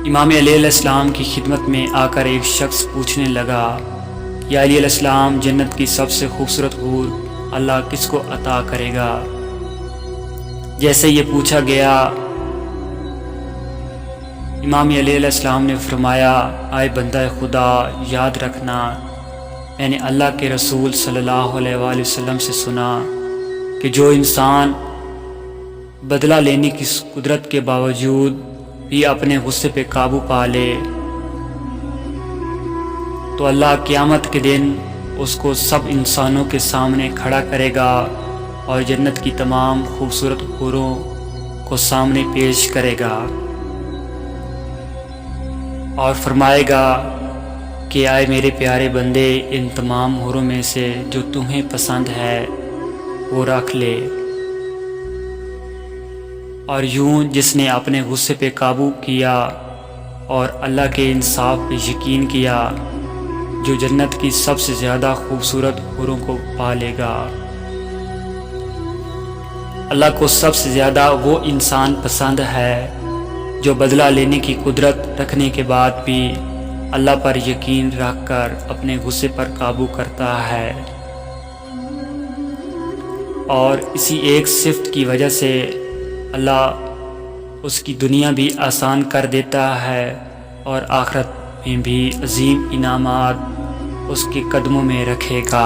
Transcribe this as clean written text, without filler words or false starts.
امام علیہ السلام کی خدمت میں آ کر ایک شخص پوچھنے لگا، یا علیہ السلام، جنت کی سب سے خوبصورت حور اللہ کس کو عطا کرے گا؟ جیسے یہ پوچھا گیا، امام علیہ السلام نے فرمایا، آئے بندہ خدا، یاد رکھنا، میں نے اللہ کے رسول صلی اللہ علیہ وآلہ وسلم سے سنا کہ جو انسان بدلہ لینے کی قدرت کے باوجود بھی اپنے غصے پہ قابو پا لے تو اللہ قیامت کے دن اس کو سب انسانوں کے سامنے کھڑا کرے گا اور جنت کی تمام خوبصورت حوروں کو سامنے پیش کرے گا اور فرمائے گا کہ آئے میرے پیارے بندے، ان تمام حوروں میں سے جو تمہیں پسند ہے وہ رکھ لے۔ اور یوں جس نے اپنے غصے پہ قابو کیا اور اللہ کے انصاف پہ یقین کیا، جو جنت کی سب سے زیادہ خوبصورت حوروں کو پا لے گا۔ اللہ کو سب سے زیادہ وہ انسان پسند ہے جو بدلہ لینے کی قدرت رکھنے کے بعد بھی اللہ پر یقین رکھ کر اپنے غصے پر قابو کرتا ہے، اور اسی ایک صفت کی وجہ سے اللہ اس کی دنیا بھی آسان کر دیتا ہے اور آخرت میں بھی عظیم انعامات اس کے قدموں میں رکھے گا۔